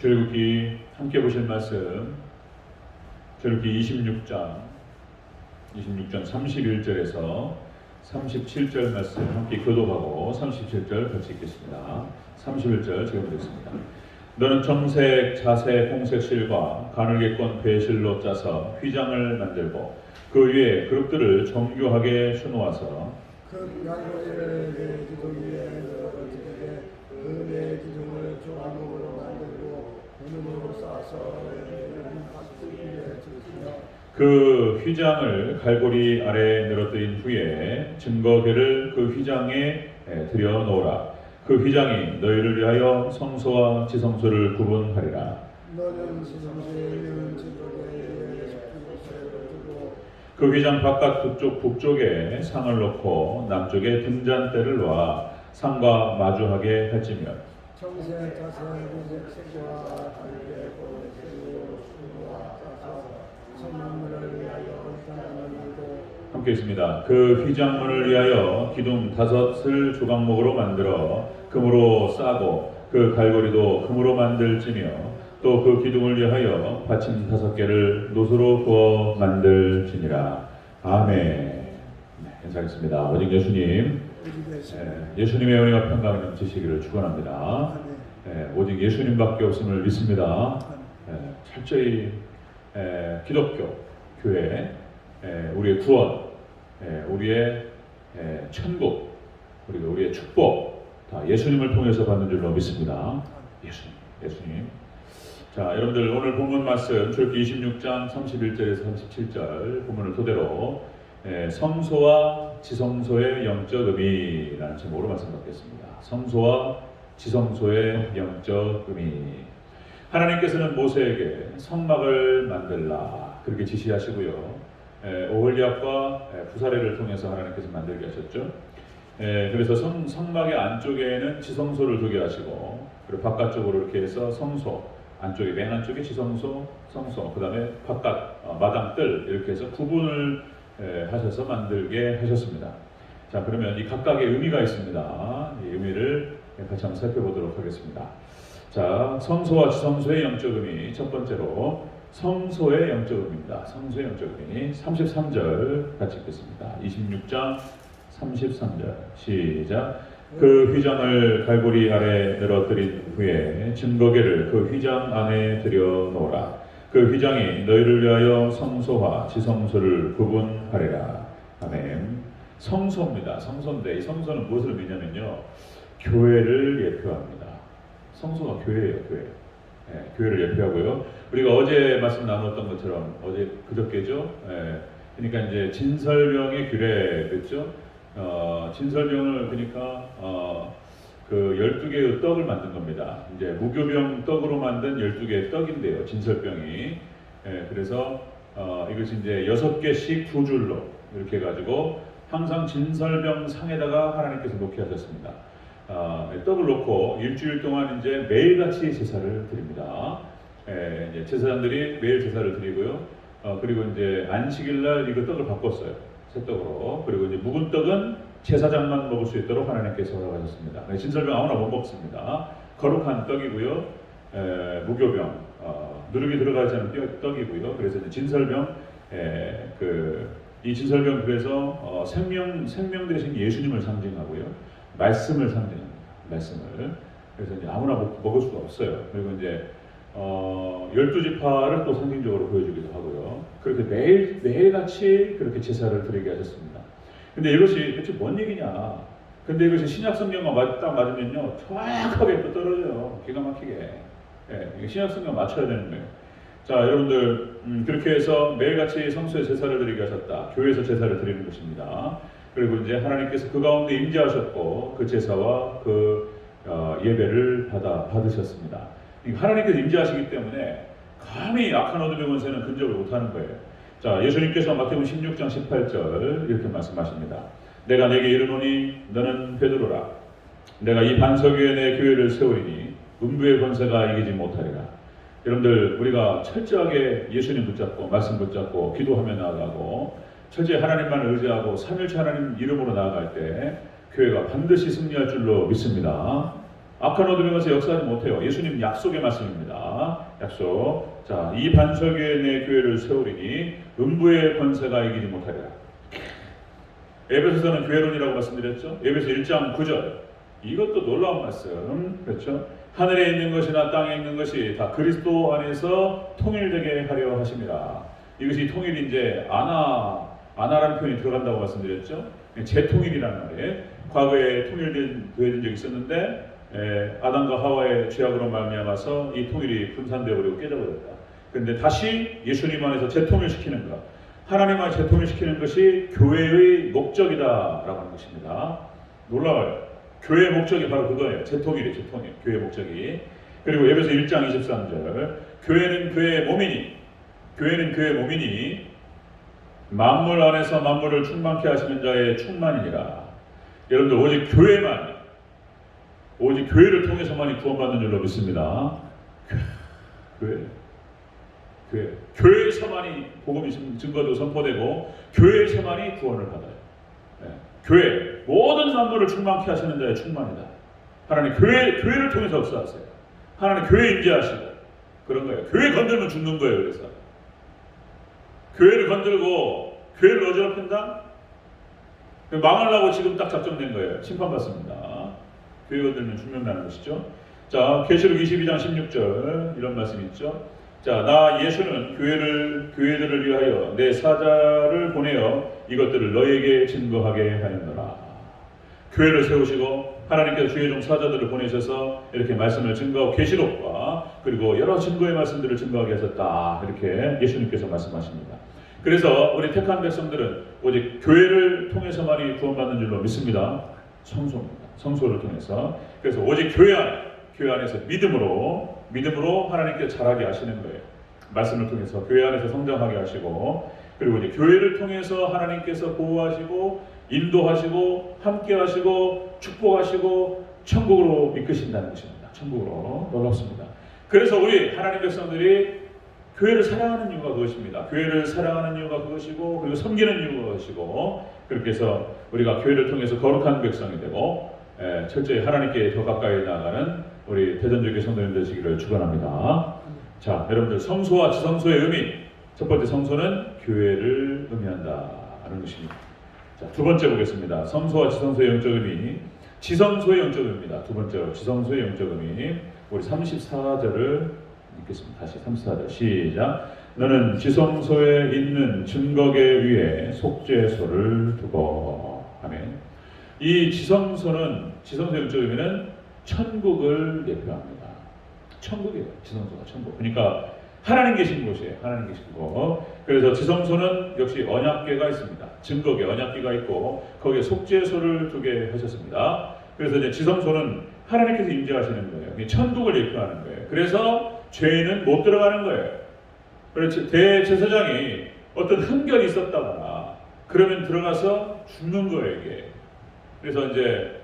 출애굽기 함께 보실 말씀 출애굽기 26장 31절에서 37절 말씀 함께 교독하고 37절 같이 읽겠습니다. 31절 제가 보겠습니다. 너는 청색, 자색, 홍색 실과 가늘게꼰 배실로 짜서 휘장을 만들고 그 위에 그릇들을 정교하게 수놓아서 큰 양고리를 내 기둥 위에 넣어주되 그 내 기둥을 조각목으로 만들고 은으로 싸서 밭들 위에 두시며 그 휘장을 갈고리 아래에 늘어뜨린 후에 증거궤를 그 휘장에 들여 놓으라. 그 휘장이 너희를 위하여 성소와 지성소를 구분하리라. 너는 지성소에 있는 증거궤에 십자가를 두고 그 휘장 바깥 북쪽에 상을 놓고 남쪽에 등잔대를 놓아 상과 마주하게 할지며 청색, 자색, 홍색 색과 다르게 고색으로 수와 짜서 성문을 위하여 단단하고 함께 있습니다. 그 휘장문을 위하여 기둥 5을 조각목으로 만들어 금으로 싸고 그 갈고리도 금으로 만들지며 또 그 기둥을 위하여 받침 5개를 노수로 구워 만들지니라. 아멘. 네, 인사하겠습니다. 오직 예수님, 예수님의 은혜와 평강이 넘치시기를 축원합니다. 오직 예수님밖에 없음을 믿습니다. 철저히 기독교 교회, 우리의 구원, 우리의 천국, 그리고 우리의 축복 다 예수님을 통해서 받는 줄로 믿습니다. 예수님. 자, 여러분들 오늘 본문 말씀 출애굽기 26장 31절에서 37절 본문을 토대로 성소와 지성소의 영적 의미라는 제목으로 말씀드리겠습니다. 성소와 지성소의 영적 의미. 하나님께서는 모세에게 성막을 만들라 그렇게 지시하시고요. 오홀리압과 부사레를 통해서 하나님께서 만들게 하셨죠. 그래서 성막의 안쪽에는 지성소를 두게 하시고 그리고 바깥쪽으로 이렇게 해서 성소 안쪽에 맨 안쪽에 지성소, 성소, 그 다음에 바깥 마당들 이렇게 해서 구분을 하셔서 만들게 하셨습니다. 자, 그러면 이 각각의 의미가 있습니다. 이 의미를 같이 한번 살펴보도록 하겠습니다. 자, 성소와 지성소의 영적 의미 첫 번째로 성소의 영적 의미입니다. 성소의 영적 의미 33절 같이 읽겠습니다. 26장 33절 시작. 그 휘장을 갈고리 아래 늘어뜨린 후에 증거궤를 그 휘장 안에 들여 놓으라. 그 휘장이 너희를 위하여 성소와 지성소를 구분하리라. 아멘. 성소입니다. 성소인데 이 성소는 무엇을 의미냐면요, 교회를 예표합니다. 성소가 교회예요, 교회. 교회를 예표하고요. 우리가 어제 말씀 나눴던 것처럼 어제 그저께죠. 그러니까 이제 진설병의 규례 그랬죠. 진설병을 그러니까 그 12개의 떡을 만든 겁니다. 이제 무교병 떡으로 만든 12개의 떡인데요. 진설병이. 그래서 이것이 이제 6개씩 2줄로 이렇게 해가지고 항상 진설병 상에다가 하나님께서 놓게 하셨습니다. 떡을 놓고 일주일 동안 이제 매일같이 제사를 드립니다. 이제 제사장들이 매일 제사를 드리고요. 그리고 이제 안식일날 이거 떡을 바꿨어요. 새 떡으로. 그리고 이제 묵은 떡은 제사장만 먹을 수 있도록 하나님께서 허락하셨습니다. 진설병 아무나 못 먹습니다. 거룩한 떡이고요. 무교병, 누룩이 들어가지 않은 떡이고요. 그래서 이제 진설병, 이 진설병 그래서 생명 대신 예수님을 상징하고요. 말씀을 상징합니다. 말씀을. 그래서 이제 아무나 먹을 수가 없어요. 그리고 이제 12지파를 또 상징적으로 보여주기도 하고요. 그렇게 매일같이 그렇게 제사를 드리게 하셨습니다. 근데 이것이 대체 뭔 얘기냐? 근데 이것이 신약 성경과 딱 맞으면요, 정확하게 또 떨어져요. 기가 막히게. 이게 신약 성경 맞춰야 되는 거예요. 자, 여러분들, 그렇게 해서 매일같이 성소에 제사를 드리게 하셨다. 교회에서 제사를 드리는 것입니다. 그리고 이제 하나님께서 그 가운데 임재하셨고, 그 제사와 그 예배를 받으셨습니다. 하나님께서 임재하시기 때문에 감히 악한 어둠의 권세는 근접을 못하는 거예요. 자, 예수님께서 마태복음 16장 18절 이렇게 말씀하십니다. 내가 내게 이르노니 너는 베드로라. 내가 이 반석 위에 내 교회를 세우리니 음부의 권세가 이기지 못하리라. 여러분들, 우리가 철저하게 예수님 붙잡고 말씀 붙잡고 기도하며 나아가고 철저히 하나님만 의지하고 삼일체 하나님 이름으로 나아갈 때 교회가 반드시 승리할 줄로 믿습니다. 악한 어둠에 가서 역사하지 못해요. 예수님 약속의 말씀입니다. 약속. 자, 이 반석에 내 교회를 세우리니 음부의 권세가 이기지 못하리라. 에베소서는 교회론이라고 말씀드렸죠. 에베소 1장 9절. 이것도 놀라운 말씀. 그렇죠? 하늘에 있는 것이나 땅에 있는 것이 다 그리스도 안에서 통일되게 하려 하심이라. 이것이 통일이 이제 아나라는 표현이 들어간다고 말씀드렸죠. 재통일이라는 말이에요. 과거에 되어진 적이 있었는데 아담과 하와의 죄악으로 말미암아서 이 통일이 분산되어 버리고 깨져버렸다. 그런데 다시 예수님 안에서 재통일시키는 것, 하나님 안에 재통일시키는 것이 교회의 목적이다라고 하는 것입니다. 놀라워요. 교회의 목적이 바로 그거예요. 재통일, 교회의 목적이. 그리고 에베소 1장 23절, 교회는 그의 몸이니 만물 안에서 만물을 충만케 하시는 자의 충만이니라. 여러분들 오직 교회를 통해서만이 구원받는 줄로 믿습니다. 교회에서만이 복음이 증거되고 선포되고 교회에서만이 구원을 받아요. 교회 모든 만물을 충만케 하시는 자의 충만이다. 하나님 교회를 통해서 역사하세요. 하나님 교회 임재하시고 그런 거예요. 교회 건들면 죽는 거예요. 그래서 교회를 건들고 교회를 어지럽힌다? 망하려고 지금 딱 작정된 거예요. 심판받습니다. 교회 건들면 죽는다는 것이죠. 자, 계시록 22장 16절 이런 말씀이 있죠. 자, 나 예수는 교회들을 위하여 내 사자를 보내어 이것들을 너에게 증거하게 하였노라. 교회를 세우시고 하나님께서 주의 종 사자들을 보내셔서 이렇게 말씀을 증거하고 계시록과 그리고 여러 증거의 말씀들을 증거하게 하셨다. 이렇게 예수님께서 말씀하십니다. 그래서 우리 택한 백성들은 오직 교회를 통해서만이 구원받는 줄로 믿습니다. 성소를 통해서. 그래서 오직 교회 안에서 믿음으로 하나님께서 자라게 하시는 거예요. 말씀을 통해서 교회 안에서 성장하게 하시고, 그리고 이제 교회를 통해서 하나님께서 보호하시고 인도하시고 함께하시고 축복하시고 천국으로 이끄신다는 것입니다. 천국으로. 놀랍습니다. 그래서 우리 하나님 백성들이 교회를 사랑하는 이유가 그것입니다. 교회를 사랑하는 이유가 그것이고, 그리고 섬기는 이유가 그것이고, 그렇게 해서 우리가 교회를 통해서 거룩한 백성이 되고 철저히 하나님께 더 가까이 나아가는 우리 대전적인 성도님 되시기를 축원합니다. 자, 여러분들 성소와 지성소의 의미, 첫 번째 성소는 교회를 의미한다는 것입니다. 자, 두 번째 보겠습니다. 성소와 지성소의 영적 의미, 지성소의 영적 의미입니다. 두 번째로 지성소의 영적 의미, 우리 34절을 읽겠습니다. 다시 34절 시작. 너는 지성소에 있는 증거계 위에 속죄소를 두고. 아멘. 이 지성소의 영적 의미는 천국을 예표합니다. 천국이에요. 지성소가 천국. 그러니까 하나님 계신 곳이에요. 하나님 계신 곳. 그래서 지성소는 역시 언약궤가 있습니다. 증거궤, 언약궤가 있고 거기에 속죄소를 두게 하셨습니다. 그래서 이제 지성소는 하나님께서 임재하시는 거예요. 천국을 예표하는 거예요. 그래서 죄인은 못 들어가는 거예요. 그렇지. 대제사장이 어떤 흠결이 있었다거나 그러면 들어가서 죽는 거예요, 이게. 그래서 이제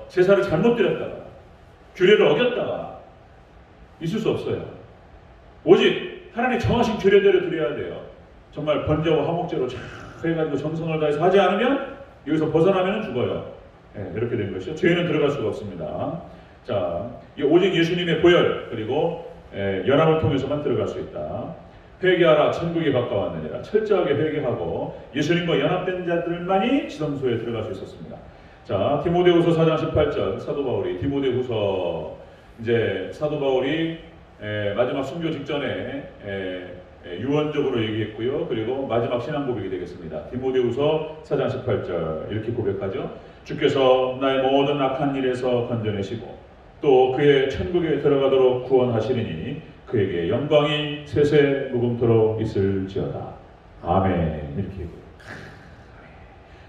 제사를 잘못 드렸다가 규례를 어겼다가 있을 수 없어요. 오직 하나님 정하신 규례대로 드려야 돼요. 정말 번제와 화목제로 잘 해가지고 정성을 다해서 하지 않으면 여기서 벗어나면 죽어요. 이렇게 된 것이죠. 죄인은 들어갈 수가 없습니다. 자, 오직 예수님의 보혈 그리고 연합을 통해서만 들어갈 수 있다. 회개하라, 천국이 가까웠느니라. 철저하게 회개하고 예수님과 연합된 자들만이 지성소에 들어갈 수 있었습니다. 자, 디모데후서 4장 18절 사도 바울이 이제 사도 바울이 마지막 순교 직전에 유언적으로 얘기했고요. 그리고 마지막 신앙 고백이 되겠습니다. 디모데후서 4장 18절 이렇게 고백하죠. 주께서 나의 모든 악한 일에서 건져내시고 또 그의 천국에 들어가도록 구원하시리니 그에게 영광이 세세 무궁토록 있을지어다. 아멘. 이렇게 얘기해요.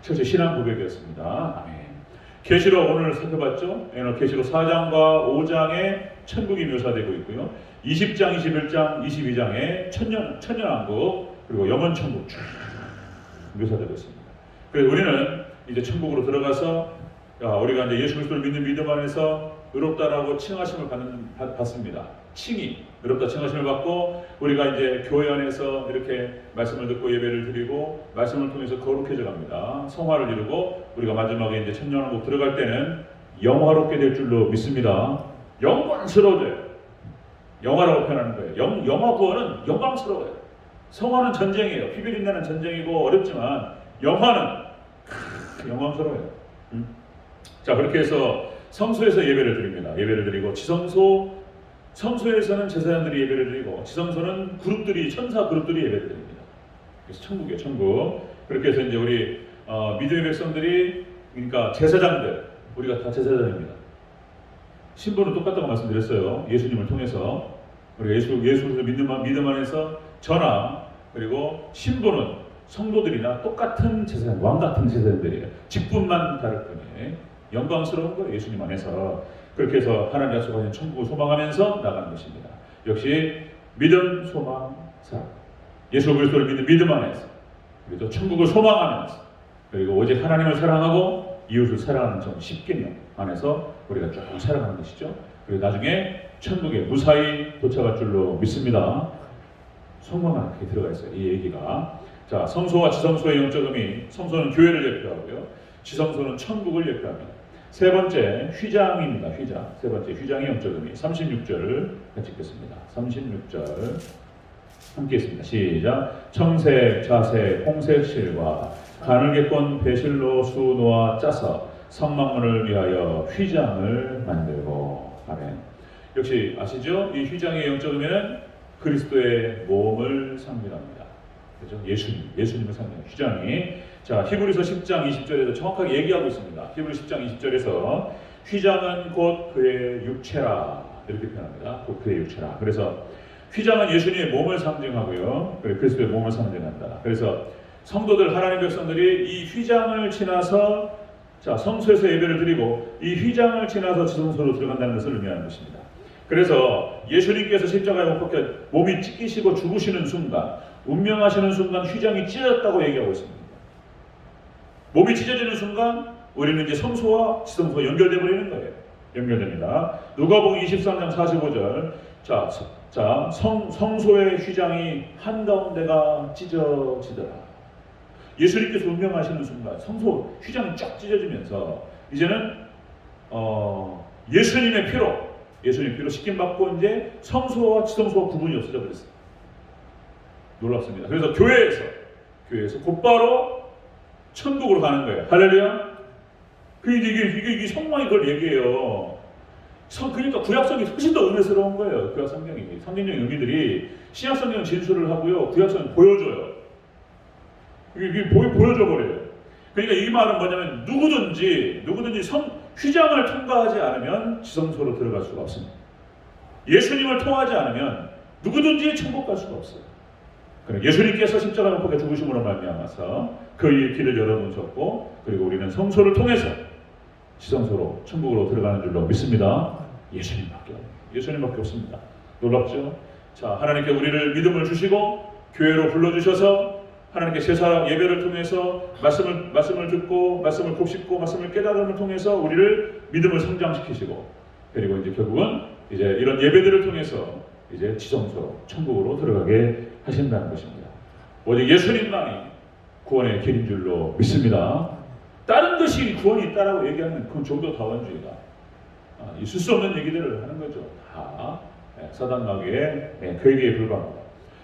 철저히 신앙 고백이었습니다. 아멘. 계시록 오늘 살펴봤죠. 계시록 4장과 5장에 천국이 묘사되고 있고요. 20장, 21장, 22장에 천년왕국 그리고 영원천국 쭉 묘사되고 있습니다. 그래서 우리는 이제 천국으로 들어가서 우리가 이제 예수 그리스도를 믿는 믿음 안에서 의롭다라고 칭하심을 받습니다. 칭이 의롭다 칭하심을 받고 우리가 이제 교회 안에서 이렇게 말씀을 듣고 예배를 드리고 말씀을 통해서 거룩해져 갑니다. 성화를 이루고 우리가 마지막에 이제 천년왕국 들어갈 때는 영화롭게 될 줄로 믿습니다. 영광스러워져요. 영화라고 표현하는 거예요. 영화 구원은 영광스러워요. 성화는 전쟁이에요. 피비린내는 전쟁이고 어렵지만 영화는 영광스러워요. 자, 그렇게 해서 성소에서 예배를 드립니다. 예배를 드리고 성소에서는 제사장들이 예배를 드리고 지성소는 그룹들이 천사 그룹들이 예배를 드립니다. 그래서 천국이에요, 천국. 그렇게 해서 이제 우리 믿음의 백성들이, 그러니까 제사장들, 우리가 다 제사장입니다. 신분은 똑같다고 말씀드렸어요. 예수님을 통해서 우리가 예수를 믿음 안에서 전하, 그리고 신분은 성도들이나 똑같은 제사장, 왕 같은 제사장들이에요. 직분만 다를 뿐이에요. 영광스러운 거예요, 예수님 안에서. 그렇게 해서 하나님 약속하신 천국을 소망하면서 나가는 것입니다. 역시 믿음, 소망, 사랑. 예수 그리스도를 믿는 믿음 안에서, 그리고 천국을 소망하면서, 그리고 오직 하나님을 사랑하고 이웃을 사랑하는 점 10개념 안에서 우리가 쭉 살아가는 것이죠. 그리고 나중에 천국에 무사히 도착할 줄로 믿습니다. 성경에 그렇게 들어가 있어요, 이 얘기가. 자, 성소와 지성소의 영적 의미. 성소는 교회를 대표하고요, 지성소는 천국을 대표합니다. 세 번째 휘장입니다. 휘장. 세 번째 휘장의 영적 의미. 36절을 같이 읽겠습니다. 36절 함께 읽습니다. 시작. 청색, 자색, 홍색 실과 가늘게꼰 배실로 수놓아 짜서 성막문을 위하여 휘장을 만들고. 아멘. 역시 아시죠? 이 휘장의 영적 의미는 그리스도의 몸을 상징합니다. 그죠? 예수님을 상징하는 휘장이. 자, 히브리서 10장 20절에서 정확하게 얘기하고 있습니다. 히브리 10장 20절에서 휘장은 곧 그의 육체라, 이렇게 표현합니다. 곧 그의 육체라. 그래서 휘장은 예수님의 몸을 상징하고요, 그리고 그리스도의 몸을 상징한다. 그래서 성도들, 하나님 백성들이 이 휘장을 지나서, 자, 성소에서 예배를 드리고 이 휘장을 지나서 지성소로 들어간다는 것을 의미하는 것입니다. 그래서 예수님께서 십자가에 못 박혀 몸이 찢기시고 죽으시는 순간, 운명하시는 순간 휘장이 찢어졌다고 얘기하고 있습니다. 몸이 찢어지는 순간 우리는 이제 성소와 지성소가 연결되어 버리는 거예요. 연결됩니다. 누가복음 23장 45절. 자, 성소의 휘장이 한가운데가 찢어지더라. 예수님께서 운명하시는 순간 성소 휘장이 쫙 찢어지면서 이제는 예수님의 피로 씻김 받고 이제 성소와 지성소와 구분이 없어져 버렸어요. 놀랍습니다. 그래서 교회에서 곧바로 천국으로 가는 거예요. 할렐루야. 이게 성경이 그걸 얘기해요. 그러니까 구약성이 훨씬 더 은혜스러운 거예요. 구약 성경이. 성경적 의미들이 신약 성경은 진술을 하고요, 구약성은 보여줘요. 이게 보여줘 버려요. 그러니까 이 말은 뭐냐면 누구든지 휘장을 통과하지 않으면 지성소로 들어갈 수가 없습니다. 예수님을 통하지 않으면 누구든지 천국 갈 수가 없어요. 예수님께서 십자가에 못 박혀 죽으심으로 말미암아서 그의 길을 열어놓으셨고, 그리고 우리는 성소를 통해서 지성소로, 천국으로 들어가는 줄로 믿습니다. 예수님밖에 없습니다. 놀랍죠? 자, 하나님께 우리를 믿음을 주시고 교회로 불러주셔서 하나님께 제사 예배를 통해서 말씀을 듣고 말씀을 곱씹고 말씀을 깨달음을 통해서 우리를 믿음을 성장시키시고, 그리고 이제 결국은 이제 이런 예배들을 통해서 이제 지성소로, 천국으로 들어가게 하신다는 것입니다. 오직 예수님만이 구원의 길인 줄로 믿습니다. 다른 것이 구원이 있다라고 얘기하는 그건 종교 다원주의가 있을 수 없는 얘기들을 하는 거죠. 다 사단 마귀의 괴계에 불과합니다.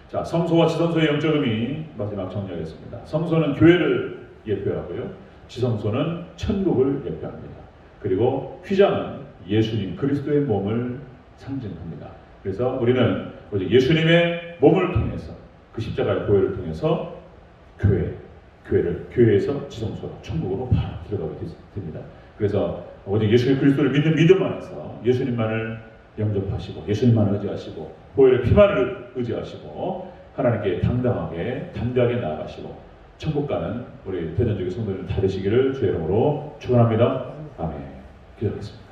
자, 성소와 지성소의 영적 의미 마지막 정리하겠습니다. 성소는 교회를 예표하고요, 지성소는 천국을 예표합니다. 그리고 휘장은 예수님 그리스도의 몸을 상징합니다. 그래서 우리는 오직 예수님의 몸을 통해서, 그 십자가의 보혈을 통해서 교회에서 지성소로, 천국으로 바로 들어가게 됩니다. 그래서 오직 예수 그리스도를 믿는 믿음 안에서 예수님만을 영접하시고, 예수님만을 의지하시고, 보혈의 피만을 의지하시고 하나님께 담대하게 나아가시고 천국 가는 우리 대전적인 성도들 다 되시기를 주의 이름으로 축원합니다. 아멘. 기도하겠습니다.